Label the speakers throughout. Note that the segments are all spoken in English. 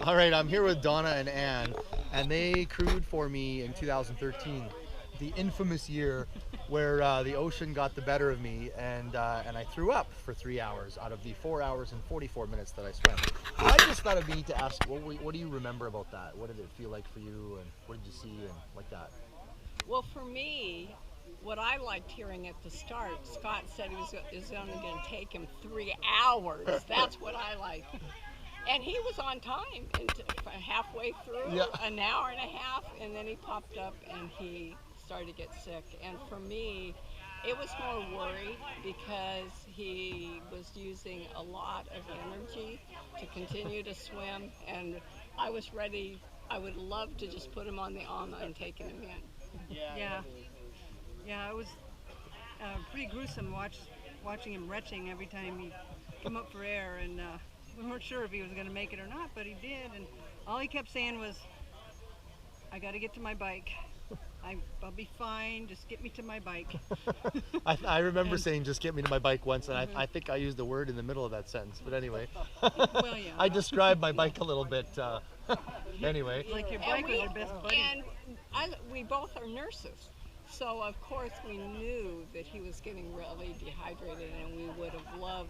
Speaker 1: All right, I'm here with Donna and Ann, and they crewed for me in 2013, the infamous year where the ocean got the better of me, and I threw up for 3 hours out of the 4 hours and 44 minutes that I swam. I just thought it'd be neat to ask, what do you remember about that? What did it feel like for you, and what did you see, and like that?
Speaker 2: Well, for me, what I liked hearing at the start, Scott said it was only going to take him 3 hours. That's what I liked. And he was on time and halfway through,
Speaker 1: Yeah.
Speaker 2: an hour and a half, and then he popped up and he started to get sick. And for me, it was more worry because he was using a lot of energy to continue to swim, and I was ready. I would love to just put him on the AMA and taking him in.
Speaker 3: Yeah, yeah, it was pretty gruesome watching him retching every time he come up for air, and we weren't sure if he was going to make it or not, but he did, and all he kept saying was, "I got to get to my bike. I'll be fine. Just get me to my bike."
Speaker 1: I remember
Speaker 3: And
Speaker 1: saying, just get me to my bike once, and I think I used a word in the middle of that sentence, but anyway.
Speaker 3: well, yeah,
Speaker 1: I described my bike a little bit. Anyway.
Speaker 3: like your
Speaker 2: And
Speaker 3: bike was
Speaker 2: we
Speaker 3: your best buddy.
Speaker 2: and we both are nurses, so of course we knew that he was getting really dehydrated, and we would have loved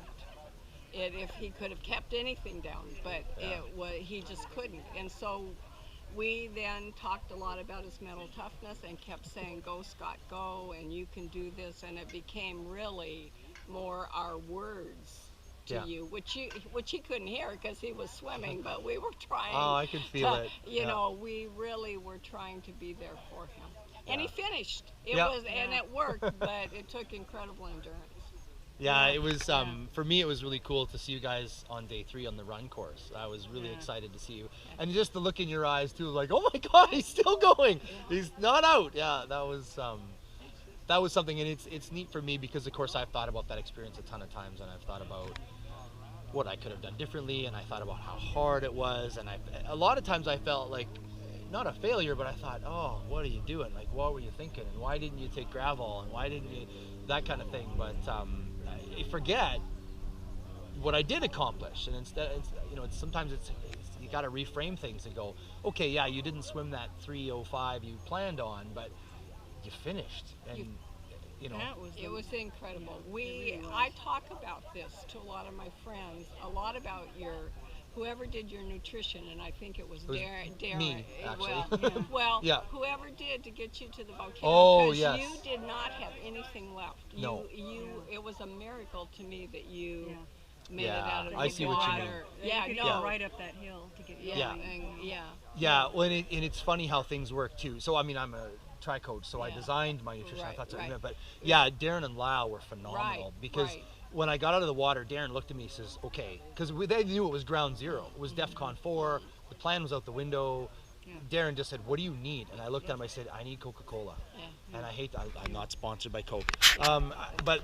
Speaker 2: it if he could have kept anything down, but he just couldn't. And so we then talked a lot about his mental toughness and kept saying, "Go, Scott, go, and you can do this." And it became really more our words to
Speaker 1: Yeah.
Speaker 2: you, which he couldn't hear because he was swimming, but we were trying.
Speaker 1: Oh, I could feel
Speaker 2: to,
Speaker 1: it.
Speaker 2: You
Speaker 1: Yeah.
Speaker 2: know, we really were trying to be there for him, and he
Speaker 1: Yeah.
Speaker 2: finished. It
Speaker 1: Yeah.
Speaker 2: was, and it worked, but it took incredible endurance.
Speaker 1: Yeah,
Speaker 3: Yeah,
Speaker 1: it was.
Speaker 3: yeah.
Speaker 1: For me, it was really cool to see you guys on day 3 on the run course. I was really
Speaker 3: Yeah.
Speaker 1: excited to see you, and just the look in your eyes too, like, oh my God, he's still going. He's not out. Yeah, that was something, and it's neat for me because, of course, I've thought about that experience a ton of times, and I've thought about what I could have done differently, and I thought about how hard it was, and a lot of times I felt like not a failure, but I thought, oh, what are you doing? Like, what were you thinking? And why didn't you take gravel? And why didn't you that kind of thing? But I forget what I did accomplish, and instead, sometimes it's you got to reframe things and go, okay, yeah, you didn't swim that 3:05 you planned on, but you finished, and
Speaker 3: That was
Speaker 2: It was incredible.
Speaker 3: It really was.
Speaker 2: I talk about this to a lot of my friends, a lot about whoever did your nutrition, and I think it was
Speaker 1: was
Speaker 2: Darren.
Speaker 1: me, actually.
Speaker 2: Well,
Speaker 3: Yeah.
Speaker 2: well,
Speaker 1: Yeah.
Speaker 2: whoever did to get you to the volcano,
Speaker 1: Oh,
Speaker 2: because
Speaker 1: yes.
Speaker 2: you did not have anything left.
Speaker 1: No.
Speaker 2: It was a miracle to me that you
Speaker 3: Yeah.
Speaker 2: made
Speaker 1: Yeah,
Speaker 2: it out of
Speaker 1: I
Speaker 2: the
Speaker 1: see what you mean.
Speaker 2: water.
Speaker 3: Yeah, you could
Speaker 1: Yeah.
Speaker 3: go right up that hill to get
Speaker 2: Yeah,
Speaker 1: Yeah.
Speaker 2: yeah.
Speaker 1: Yeah, well, and it's funny how things work too. So I mean, I'm a tri coach, so I
Speaker 2: Yeah.
Speaker 1: designed my nutrition. I
Speaker 2: Right,
Speaker 1: thought so,
Speaker 2: right.
Speaker 1: but yeah, Darren and Lyle were phenomenal
Speaker 2: Right,
Speaker 1: because
Speaker 2: right.
Speaker 1: when I got out of the water, Darren looked at me and says, "Okay," because they knew it was ground zero. It was DEFCON 4. The plan was out the window.
Speaker 3: Yeah.
Speaker 1: Darren just said, "What do you need?" And I looked at him. I said, "I need Coca-Cola."
Speaker 2: Yeah.
Speaker 1: And I'm not sponsored by Coke, but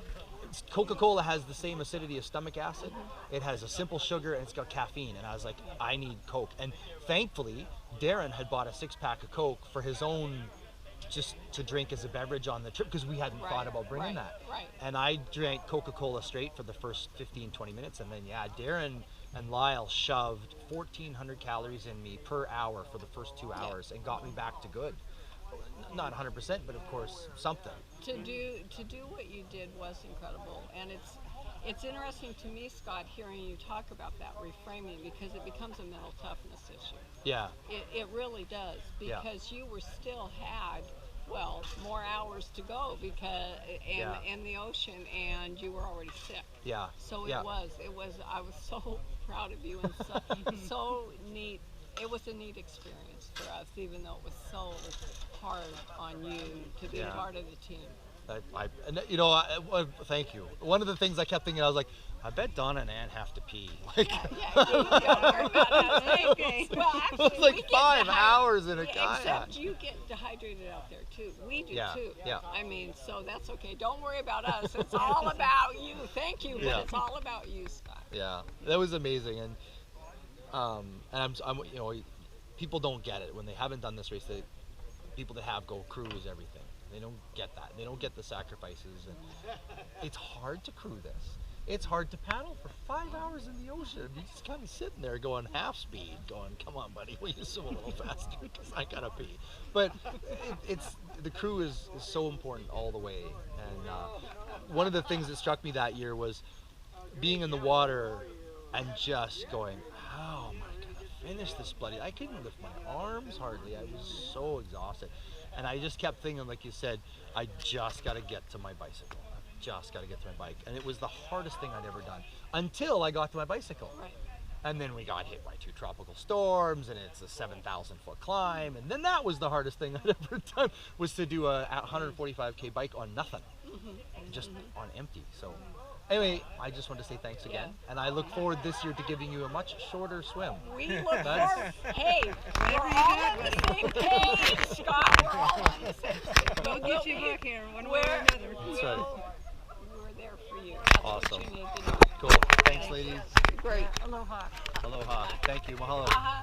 Speaker 1: Coca-Cola has the same acidity as stomach acid. It has a simple sugar and it's got caffeine. And I was like, I need Coke. And thankfully, Darren had bought a 6-pack of Coke for his own, just to drink as a beverage on the trip, because we hadn't
Speaker 2: Right,
Speaker 1: thought about bringing
Speaker 2: right,
Speaker 1: that.
Speaker 2: right.
Speaker 1: And I drank Coca-Cola straight for the first 15, 20 minutes. And then, yeah, Darren and Lyle shoved 1,400 calories in me per hour for the first 2 hours and got me back to good. Not 100%, but of course, something.
Speaker 2: To do what you did was incredible, and it's interesting to me, Scott, hearing you talk about that reframing, because it becomes a mental toughness issue.
Speaker 1: Yeah.
Speaker 2: It really does,
Speaker 1: Yeah.
Speaker 2: because you were still had more hours to go because
Speaker 1: Yeah.
Speaker 2: in the ocean, and you were already sick.
Speaker 1: Yeah.
Speaker 2: So
Speaker 1: Yeah.
Speaker 2: it was I was so proud of you, and so neat. It was a neat experience for us, even though it was so hard on you to be
Speaker 1: Yeah.
Speaker 2: part of the team.
Speaker 1: Thank you. One of the things I kept thinking, I was like, I bet Donna and Ann have to pee. Like,
Speaker 2: Yeah, you don't worry about us.
Speaker 3: Okay.
Speaker 2: Well,
Speaker 1: it
Speaker 2: actually,
Speaker 1: was like
Speaker 2: we get
Speaker 1: 5 hours in a
Speaker 2: Yeah,
Speaker 1: kayak.
Speaker 2: except you get dehydrated out there too. We do
Speaker 1: Yeah,
Speaker 2: too.
Speaker 1: yeah.
Speaker 2: I mean, so that's okay. Don't worry about us. It's all about you. Thank you, but
Speaker 1: Yeah.
Speaker 2: it's all about you, Scott.
Speaker 1: Yeah, that was amazing, and I'm people don't get it when they haven't done this race. People that have go cruise everything. They don't get that. They don't get the sacrifices, and it's hard to crew this. it's hard to paddle for 5 hours in the ocean. You're just kind of sitting there going half speed, going, come on, buddy, will you swim a little faster because I gotta pee. But it's the crew is so important all the way. And one of the things that struck me that year was being in the water and just going, how am I gonna finish this bloody? I couldn't lift my arms hardly. I was so exhausted. And I just kept thinking, like you said, I just got to get to my bicycle. I just got to get to my bike. And it was the hardest thing I'd ever done until I got to my bicycle.
Speaker 2: Right.
Speaker 1: And then we got hit by 2 tropical storms, and it's a 7,000-foot climb. And then that was the hardest thing I'd ever done, was to do a 145K bike on nothing, just on empty. So anyway, I just want to say thanks again. And I look forward this year to giving you a much shorter swim.
Speaker 2: We look forward. Hey, we're all on the same page, Scott. We're all on the same page.
Speaker 3: We'll get you back here one way or
Speaker 2: We're-
Speaker 3: another.
Speaker 1: That's right.
Speaker 2: We're there for you. That's
Speaker 1: Awesome.
Speaker 2: what you need to do.
Speaker 1: Cool. Thanks, ladies.
Speaker 2: Great.
Speaker 3: Aloha.
Speaker 1: Aloha. Thank you. Mahalo.
Speaker 2: Uh-huh.